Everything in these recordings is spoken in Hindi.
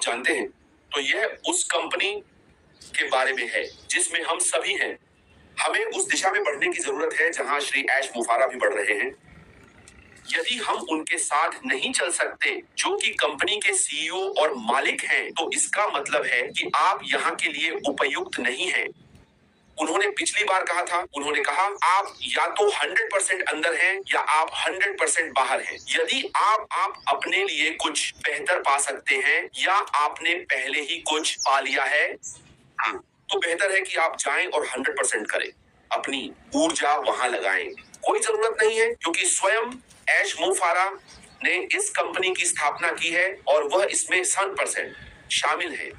जानते हैं, तो यह उस कंपनी के बारे में है जिसमें हम सभी हैं। हमें उस दिशा में बढ़ने की जरूरत है जहां श्री ऐश मुफारा भी बढ़ रहे हैं। यदि हम उनके साथ नहीं चल सकते जो कि कंपनी के सीईओ और मालिक हैं, तो इसका मतलब है कि आप यहाँ के लिए उपयुक्त नहीं हैं। उन्होंने पिछली बार कहा था, उन्होंने कहा आप या तो 100% अंदर हैं या आप 100% बाहर हैं। यदि आप अपने लिए कुछ बेहतर पा सकते हैं या आपने पहले ही कुछ पा लिया है, तो बेहतर है कि आप जाएं और 100% करें, अपनी ऊर्जा वहां लगाएं। कोई जरूरत नहीं है, क्योंकि स्वयं ऐश मुफारा ने इस कंपनी की स्थापना की है और वह इसमें 100% शामिल है,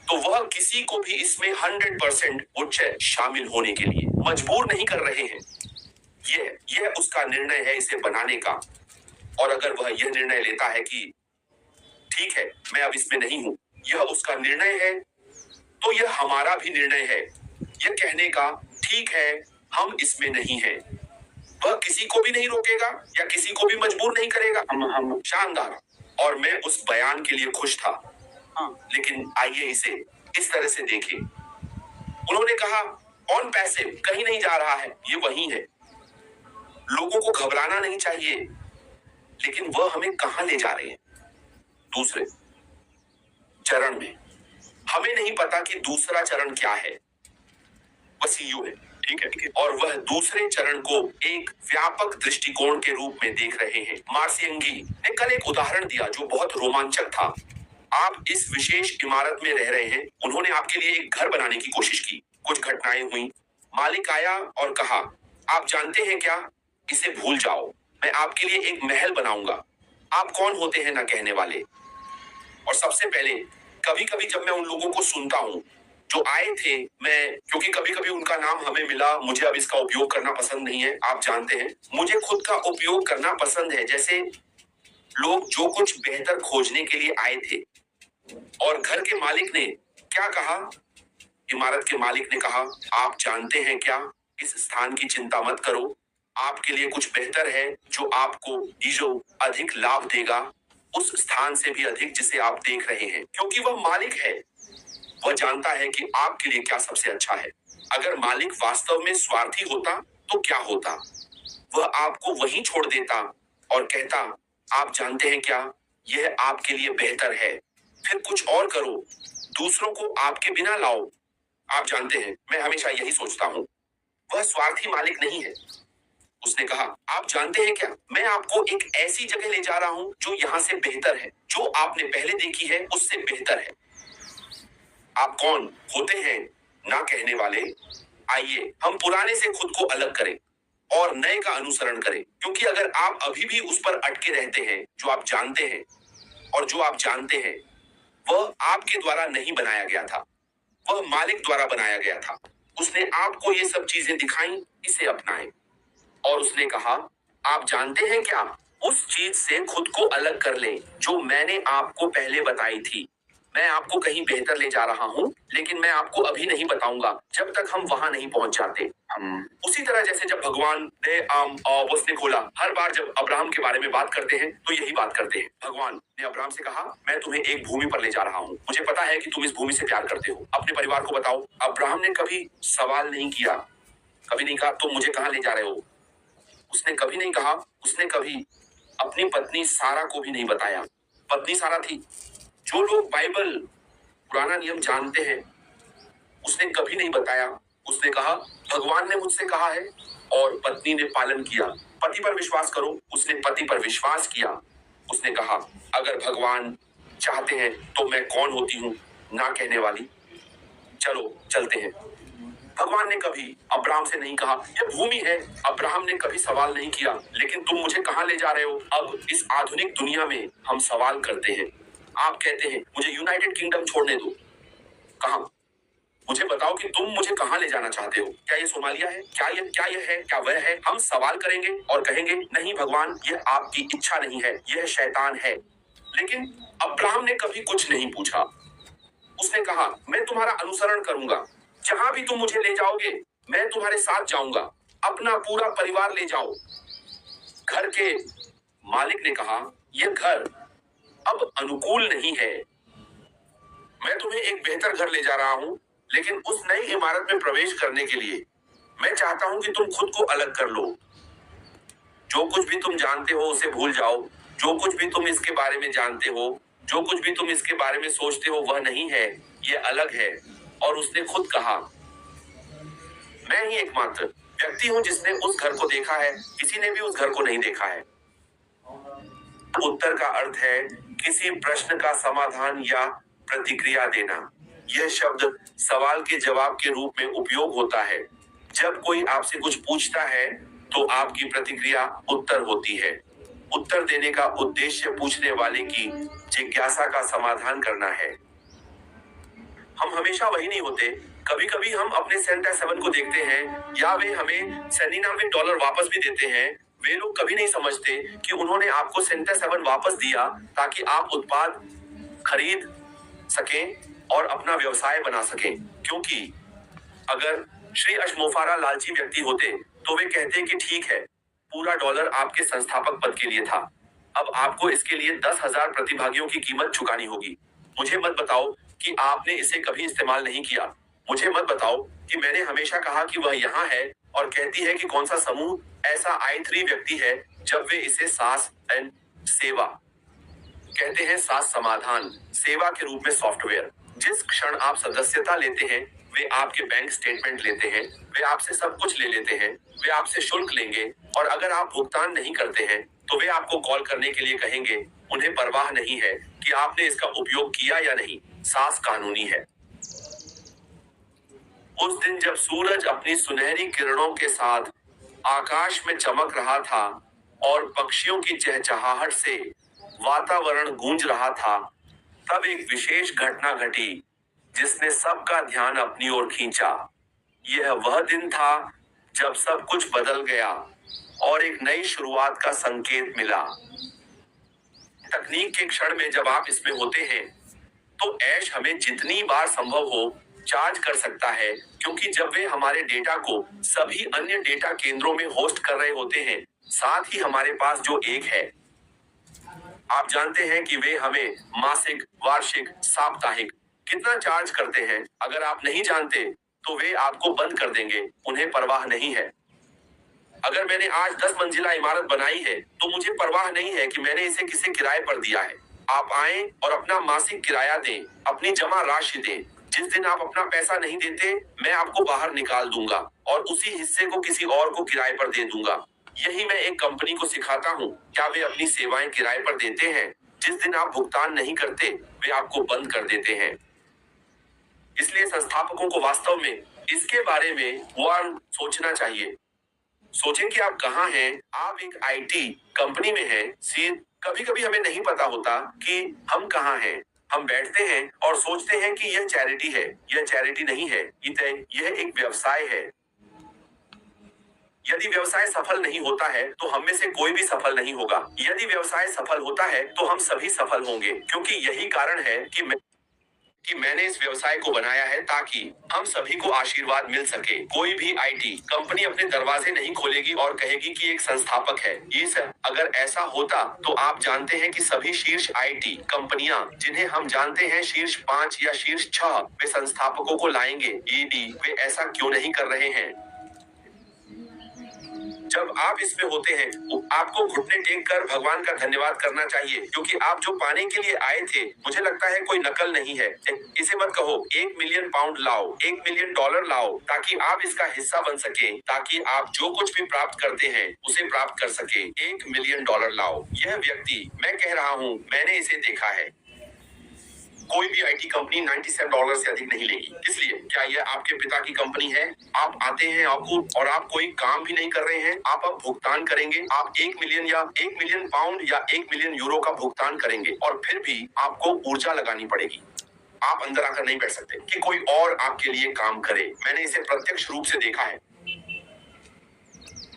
तो वह किसी को भी इसमें 100% उच्च शामिल होने के लिए मजबूर नहीं कर रहे हैं। यह उसका निर्णय है इसे बनाने का। और अगर वह यह निर्णय लेता है कि ठीक है, मैं अब इसमें नहीं हूं, यह उसका निर्णय है, तो यह हमारा भी निर्णय है यह कहने का, ठीक है, हम इसमें नहीं हैं। वह किसी को भी नहीं रोकेगा या किसी को भी मजबूर नहीं करेगा। हम शानदार। और मैं उस बयान के लिए खुश था। लेकिन आइए इसे इस तरह से देखें। उन्होंने कहा ऑन पैसिव कहीं नहीं जा रहा है, ये वही है। लोगों को घबराना नहीं चाहिए, लेकिन वह हमें कहां ले जा रहे हैं? दूसरे चरण में। हमें नहीं पता कि दूसरा चरण क्या है। वह सीईओ है, ठीक है, और वह दूसरे चरण को एक व्यापक दृष्टिकोण के रूप में देख रहे हैं। मार्सियंगी ने कल एक उदाहरण दिया जो बहुत रोमांचक था। आप इस विशेष इमारत में रह रहे हैं। उन्होंने आपके लिए एक घर बनाने की कोशिश की। कुछ घटनाएं हुई। मालिक आया और कहा, आप जानते हैं क्या, इसे भूल जाओ, मैं आपके लिए एक महल बनाऊंगा। आप कौन होते हैं ना कहने वाले। और सबसे पहले कभी कभी जब मैं उन लोगों को सुनता हूं जो आए थे, मैं क्योंकि कभी कभी उनका नाम हमें मिला, मुझे अब इसका उपयोग करना पसंद नहीं है। आप जानते हैं, मुझे खुद का उपयोग करना पसंद है, जैसे लोग जो कुछ बेहतर खोजने के लिए आए थे। और घर के मालिक ने क्या कहा? इमारत के मालिक ने कहा, आप जानते हैं क्या, इस स्थान की चिंता मत करो, आपके लिए कुछ बेहतर है जो आपको जो अधिक लाभ देगा, उस स्थान से भी अधिक जिसे आप देख रहे हैं, क्योंकि वह मालिक है। वह जानता है कि आपके लिए क्या सबसे अच्छा है। अगर मालिक वास्तव में स्वार्थी होता तो क्या होता? वह आपको वहीं छोड़ देता और कहता, आप जानते हैं क्या, यह आपके लिए बेहतर है, फिर कुछ और करो, दूसरों को आपके बिना लाओ। आप जानते हैं, मैं हमेशा यही सोचता हूं, वह स्वार्थी मालिक नहीं है। उसने कहा, आप जानते हैं क्या, मैं आपको एक ऐसी जगह ले जा रहा हूं जो यहां से बेहतर है, जो आपने पहले देखी है उससे बेहतर है। आप कौन होते हैं ना कहने वाले। आइए हम पुराने से खुद को अलग करें और नए का अनुसरण करें, क्योंकि अगर आप अभी भी उस पर अटके रहते हैं जो आप जानते हैं, और जो आप जानते हैं वह आपके द्वारा नहीं बनाया गया था, वह मालिक द्वारा बनाया गया था। उसने आपको ये सब चीजें दिखाई, इसे अपनाएं। और उसने कहा, आप जानते हैं क्या, उस चीज से खुद को अलग कर लें जो मैंने आपको पहले बताई थी। मैं आपको कहीं बेहतर ले जा रहा हूं, लेकिन मैं आपको अभी नहीं बताऊंगा जब तक हम वहां नहीं पहुंच जाते। उसी तरह जैसे जब भगवान ने उसने खोला, हर बार जब अब्राहम के बारे में बात करते हैं तो यही बात करते हैं। भगवान ने अब्राहम से कहा, मैं तुम्हें एक भूमि पर ले जा रहा हूं, मुझे पता है कि तुम इस भूमि से प्यार करते हो, अपने परिवार को बताओ। अब्राहम ने कभी सवाल नहीं किया, कभी नहीं कहा तुम मुझे कहां ले जा रहे हो। उसने कभी नहीं कहा, उसने कभी अपनी पत्नी सारा को भी नहीं बताया। पत्नी सारा थी। जो लोग बाइबल पुराना नियम जानते हैं, उसने कभी नहीं बताया। उसने कहा, भगवान ने मुझसे कहा है, और पत्नी ने पालन किया। पति पर विश्वास करो, उसने पति पर विश्वास किया। उसने कहा, अगर भगवान चाहते हैं तो मैं कौन होती हूँ ना कहने वाली, चलो चलते हैं। भगवान ने कभी अब्राहम से नहीं कहा यह भूमि है। अब्राहम ने कभी सवाल नहीं किया, लेकिन तुम मुझे कहां ले जा रहे हो। अब इस आधुनिक दुनिया में हम सवाल करते हैं। आप कहते हैं, मुझे यूनाइटेड किंगडम छोड़ने दो। कहां? मुझे बताओ कि तुम मुझे कहां ले जाना चाहते हो। क्या ये सोमालिया है? क्या यह है? क्या वह है? हम सवाल करेंगे और कहेंगे, नहीं भगवान, यह आपकी इच्छा नहीं है, यह शैतान है। लेकिन अब्राहम ने कभी कुछ नहीं पूछा। उसने कहा, मैं तुम्हारा अनुसरण करूंगा, जहां भी तुम मुझे ले जाओगे मैं तुम्हारे साथ जाऊंगा, अपना पूरा परिवार ले जाओ। घर के मालिक ने कहा, यह घर अब अनुकूल नहीं है। मैं तुम्हें एक बेहतर घर ले जा रहा हूं, लेकिन उस नई इमारत में प्रवेश करने के लिए मैं चाहता हूं कि तुम खुद को अलग कर लो। जो कुछ भी तुम जानते हो उसे भूल जाओ। जो कुछ भी तुम इसके बारे में जानते हो, जो कुछ भी तुम इसके बारे में सोचते हो, वह नहीं है, ये अलग है। और उसने खुद कहा, मैं ही एकमात्र व्यक्ति हूं जिसने उस घर को देखा है, किसी ने भी उस घर को नहीं देखा है। उत्तर का अर्थ है किसी प्रश्न का समाधान या प्रतिक्रिया देना। यह शब्द सवाल के जवाब के रूप में उपयोग होता है। जब कोई आपसे कुछ पूछता है तो आपकी प्रतिक्रिया उत्तर होती है। उत्तर देने का उद्देश्य पूछने वाले की जिज्ञासा का समाधान करना है। हम हमेशा वही नहीं होते। कभी कभी हम अपने सेंटा 7 को देखते हैं या वे हमें $99 वापस भी देते हैं। वे लोग कभी नहीं समझते कि उन्होंने आपको सेंटा 7 वापस दिया ताकि आप उत्पाद खरीद सकें और अपना व्यवसाय बना सकें। क्योंकि अगर श्री अशमोफारा लालची व्यक्ति होते तो वे कहते कि ठीक है, पूरा डॉलर आपके संस्थापक पद के लिए था। अब आपको इसके लिए 10,000 प्रतिभागियों की कीमत चुकानी होगी। मुझे मत बताओ कि आपने इसे कभी इस्तेमाल नहीं किया। मुझे मत बताओ कि मैंने हमेशा कहा कि वह यहाँ है और कहती है कि कौन सा समूह ऐसा i3 व्यक्ति है जब वे इसे सास एंड सेवा कहते हैं। सास समाधान सेवा के रूप में सॉफ्टवेयर। जिस क्षण आप सदस्यता लेते हैं, वे आपके बैंक स्टेटमेंट लेते हैं, वे आपसे सब कुछ ले लेते हैं, वे आपसे शुल्क लेंगे और अगर आप भुगतान नहीं करते हैं तो वे आपको कॉल करने के लिए कहेंगे। उन्हें परवाह नहीं है कि आपने इसका उपयोग किया या नहीं। सास कानूनी है। उस दिन जब सूरज अपनी सुनहरी किरणों के साथ आकाश में चमक रहा था और पक्षियों की चहचहाहट से वातावरण गूंज रहा था, तब एक विशेष घटना घटी जिसने सबका ध्यान अपनी ओर खींचा। यह वह दिन था जब सब कुछ बदल गया और एक नई शुरुआत का संकेत मिला। तकनीक के क्षण में जब आप इसमें होते हैं तो ऐश हमें जितनी बार संभव हो चार्ज कर सकता है, क्योंकि जब वे हमारे डेटा को सभी अन्य डेटा केंद्रों में होस्ट कर रहे होते हैं, साथ ही हमारे पास जो एक है, आप जानते हैं कि वे हमें मासिक, वार्षिक, साप्ताहिक कितना चार्ज करते हैं। अगर आप नहीं जानते तो वे आपको बंद कर देंगे। उन्हें परवाह नहीं है। अगर मैंने आज 10 मंजिला इमारत बनाई है तो मुझे परवाह नहीं है कि मैंने इसे किसे किराए पर दिया है। आप आएं और अपना मासिक किराया दें, अपनी जमा राशि दें। जिस दिन आप अपना पैसा नहीं देते, मैं आपको बाहर निकाल दूंगा और उसी हिस्से को किसी और को किराए पर दे दूंगा। यही मैं एक कंपनी को सिखाता हूँ। क्या वे अपनी सेवाएं किराए पर देते हैं? जिस दिन आप भुगतान नहीं करते, वे आपको बंद कर देते हैं। इसलिए संस्थापकों को वास्तव में इसके बारे में सोचना चाहिए। सोचें कि आप कहाँ हैं। आप एक आईटी कंपनी में हैं। कभी कभी हमें नहीं पता होता कि हम कहाँ हैं। हम बैठते हैं और सोचते हैं कि यह चैरिटी है। यह चैरिटी नहीं है, यह एक व्यवसाय है। यदि व्यवसाय सफल नहीं होता है तो हम में से कोई भी सफल नहीं होगा। यदि व्यवसाय सफल होता है तो हम सभी सफल होंगे, क्योंकि यही कारण है कि मैंने इस व्यवसाय को बनाया है ताकि हम सभी को आशीर्वाद मिल सके। कोई भी आईटी कंपनी अपने दरवाजे नहीं खोलेगी और कहेगी कि एक संस्थापक है। ये सब अगर ऐसा होता तो आप जानते हैं कि सभी शीर्ष आईटी कंपनियां, जिन्हें हम जानते हैं शीर्ष 5 या शीर्ष 6, वे संस्थापकों को लाएंगे। वे ऐसा क्यों नहीं कर रहे हैं? जब आप इसमें होते हैं तो आपको घुटने टेक कर भगवान का धन्यवाद करना चाहिए, क्योंकि आप जो पाने के लिए आए थे, मुझे लगता है कोई नकल नहीं है। इसे मत कहो 1 मिलियन पाउंड लाओ, 1 मिलियन डॉलर लाओ, ताकि आप इसका हिस्सा बन सके, ताकि आप जो कुछ भी प्राप्त करते हैं उसे प्राप्त कर सके। 1 मिलियन डॉलर लाओ। यह व्यक्ति, मैं कह रहा हूँ, मैंने इसे देखा है। कोई भी आईटी कंपनी $97 से अधिक नहीं लेगी। इसलिए क्या यह आपके पिता की कंपनी है? आप आते हैं और आप कोई काम भी नहीं कर रहे हैं। आप अब भुगतान करेंगे। आप 1 मिलियन या 1 मिलियन पाउंड या 1 मिलियन यूरो का भुगतान करेंगे और फिर भी आपको ऊर्जा लगानी पड़ेगी। आप अंदर आकर नहीं बैठ सकते कि कोई और आपके लिए काम करे। मैंने इसे प्रत्यक्ष रूप से देखा है।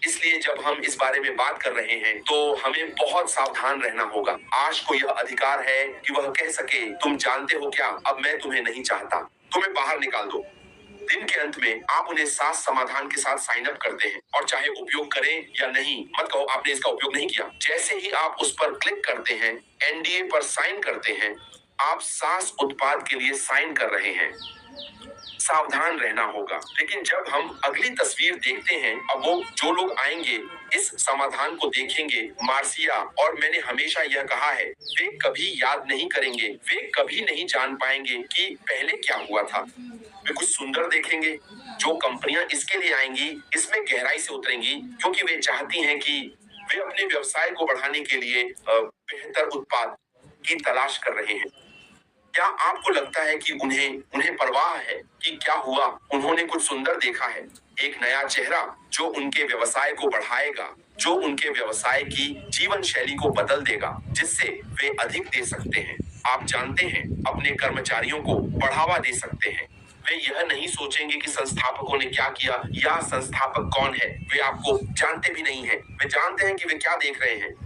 इसलिए जब हम इस बारे में बात कर रहे हैं तो हमें बहुत सावधान रहना होगा। आज को यह अधिकार है कि वह कह सके, तुम जानते हो क्या, अब मैं तुम्हें नहीं चाहता, तुम्हें बाहर निकाल दो। दिन के अंत में आप उन्हें सास समाधान के साथ साइन अप करते हैं और चाहे उपयोग करें या नहीं, मत कहो आपने इसका उपयोग नहीं किया। जैसे ही आप उस पर क्लिक करते हैं, एनडीए पर साइन करते हैं, आप सास उत्पाद के लिए साइन कर रहे हैं। सावधान रहना होगा। लेकिन जब हम अगली तस्वीर देखते हैं, अब वो जो लोग आएंगे इस समाधान को देखेंगे, मार्सिया, और मैंने हमेशा यह कहा है, वे कभी याद नहीं करेंगे, वे कभी नहीं जान पाएंगे कि पहले क्या हुआ था। वे कुछ सुंदर देखेंगे। जो कंपनियां इसके लिए आएंगी, इसमें गहराई से उतरेंगी, क्योंकि वे चाहती हैं कि वे अपने व्यवसाय को बढ़ाने के लिए बेहतर उत्पाद की तलाश कर रहे हैं। क्या आपको लगता है कि उन्हें परवाह है कि क्या हुआ? उन्होंने कुछ सुंदर देखा है, एक नया चेहरा जो उनके व्यवसाय को बढ़ाएगा, जो उनके व्यवसाय की जीवन शैली को बदल देगा, जिससे वे अधिक दे सकते हैं। आप जानते हैं, अपने कर्मचारियों को बढ़ावा दे सकते हैं। वे यह नहीं सोचेंगे कि संस्थापकों ने क्या किया या संस्थापक कौन है। वे आपको जानते भी नहीं हैं। वे जानते हैं कि वे क्या देख रहे हैं।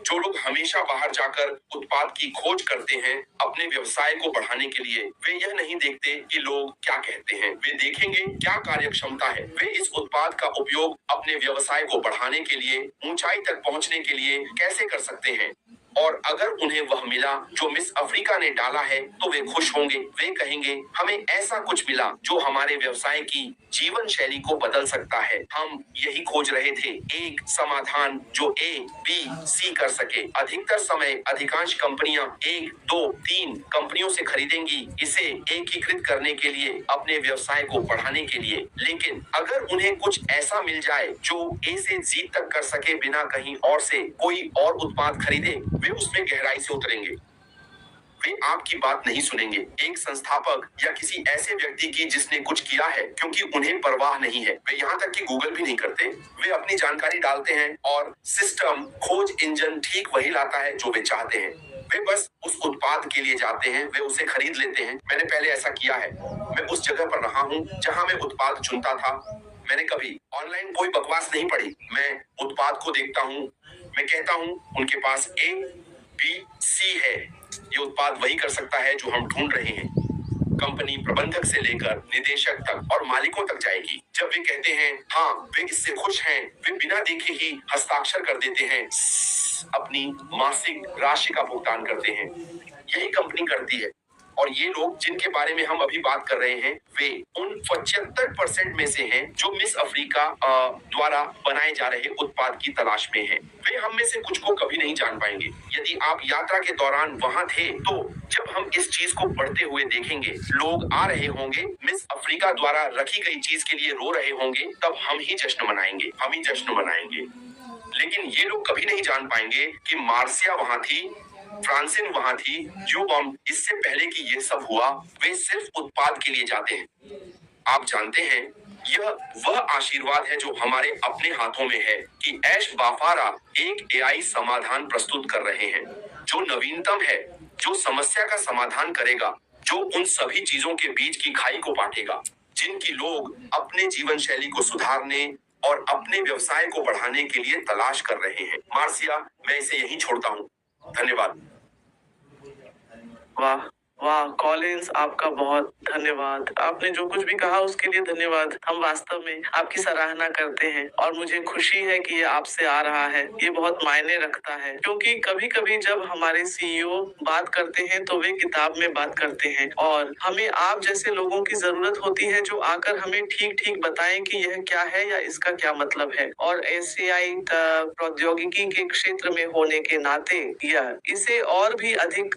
जो लोग हमेशा बाहर जाकर उत्पाद की खोज करते हैं अपने व्यवसाय को बढ़ाने के लिए, वे यह नहीं देखते कि लोग क्या कहते हैं। वे देखेंगे क्या कार्यक्षमता है। वे इस उत्पाद का उपयोग अपने व्यवसाय को बढ़ाने के लिए, ऊंचाई तक पहुंचने के लिए कैसे कर सकते हैं। और अगर उन्हें वह मिला जो मिस अफ्रीका ने डाला है, तो वे खुश होंगे। वे कहेंगे, हमें ऐसा कुछ मिला जो हमारे व्यवसाय की जीवन शैली को बदल सकता है। हम यही खोज रहे थे, एक समाधान जो ए, बी, सी कर सके। अधिकतर समय अधिकांश कंपनियां 1, 2, 3 कंपनियों से खरीदेंगी इसे एकीकृत करने के लिए, अपने व्यवसाय को बढ़ाने के लिए। लेकिन अगर उन्हें कुछ ऐसा मिल जाए जो ए से जी तक कर सके बिना कहीं और से कोई और उत्पाद खरीदे, वे उसमें गहराई से उतरेंगे। वे आपकी बात नहीं सुनेंगे, एक संस्थापक या किसी ऐसे व्यक्ति की जिसने कुछ किया है, क्योंकि उन्हें परवाह नहीं है। वे यहाँ तक कि गूगल भी नहीं करते। वे अपनी जानकारी डालते हैं और सिस्टम, खोज इंजन ठीक वही लाता है जो वे चाहते हैं। वे बस उस उत्पाद के लिए जाते हैं, वे उसे खरीद लेते हैं। मैंने पहले ऐसा किया है। मैं उस जगह पर रहा हूँ जहाँ मैं उत्पाद चुनता था। मैंने कभी ऑनलाइन कोई बकवास नहीं पढ़ी। मैं उत्पाद को देखता हूँ, मैं कहता हूँ उनके पास ए, बी, सी है। ये उत्पाद वही कर सकता है जो हम ढूंढ रहे हैं। कंपनी प्रबंधक से लेकर निदेशक तक और मालिकों तक जाएगी। जब वे कहते हैं हाँ, वे इससे खुश हैं, वे बिना देखे ही हस्ताक्षर कर देते हैं, अपनी मासिक राशि का भुगतान करते हैं। यही कंपनी करती है। और ये लोग जिनके बारे में हम अभी बात कर रहे हैं, वे उन 75% में से हैं जो मिस अफ्रीका द्वारा बनाए जा रहे उत्पाद की तलाश में हैं। वे हम में से कुछ को कभी नहीं जान पाएंगे। यदि आप यात्रा के दौरान वहां थे, तो जब हम इस चीज को बढ़ते हुए देखेंगे, लोग आ रहे होंगे, मिस अफ्रीका द्वारा रखी गई चीज के लिए रो रहे होंगे, तब हम ही जश्न मनाएंगे, हम ही जश्न मनाएंगे। लेकिन ये लोग कभी नहीं जान पाएंगे कि मार्सिया वहां थी, फ्रांसिन वहां थी, यूबॉम्ब इससे पहले कि ये सब हुआ। वे सिर्फ उत्पाद के लिए जाते हैं। आप जानते हैं, यह वह आशीर्वाद है जो हमारे अपने हाथों में है कि ऐश बाफारा एक एआई समाधान प्रस्तुत कर रहे हैं, जो नवीनतम है, जो समस्या का समाधान करेगा, जो उन सभी चीजों के बीच की खाई को पाटेगा, जिनकी लोग अपने जीवन शैली को सुधारने और अपने व्यवसाय को बढ़ाने के लिए तलाश कर रहे हैं। मार्सिया, मैं इसे यहीं छोड़ता हूँ। धन्यवाद। वाह वाह कॉलिंस, आपका बहुत धन्यवाद। आपने जो कुछ भी कहा उसके लिए धन्यवाद। हम वास्तव में आपकी सराहना करते हैं और मुझे खुशी है कि ये आपसे आ रहा है। ये बहुत मायने रखता है, क्योंकि कभी कभी जब हमारे सीईओ बात करते हैं तो वे किताब में बात करते हैं और हमें आप जैसे लोगों की जरूरत होती है जो आकर हमें ठीक ठीक बताएं कि यह क्या है या इसका क्या मतलब है। और एसीआई प्रौद्योगिकी के क्षेत्र में होने के नाते यह इसे और भी अधिक,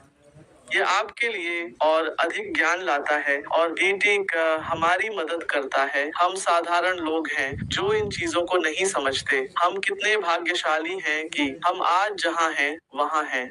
ये आपके लिए और अधिक ज्ञान लाता है और भी ठीक हमारी मदद करता है। हम साधारण लोग हैं जो इन चीजों को नहीं समझते। हम कितने भाग्यशाली हैं कि हम आज जहाँ हैं वहाँ हैं।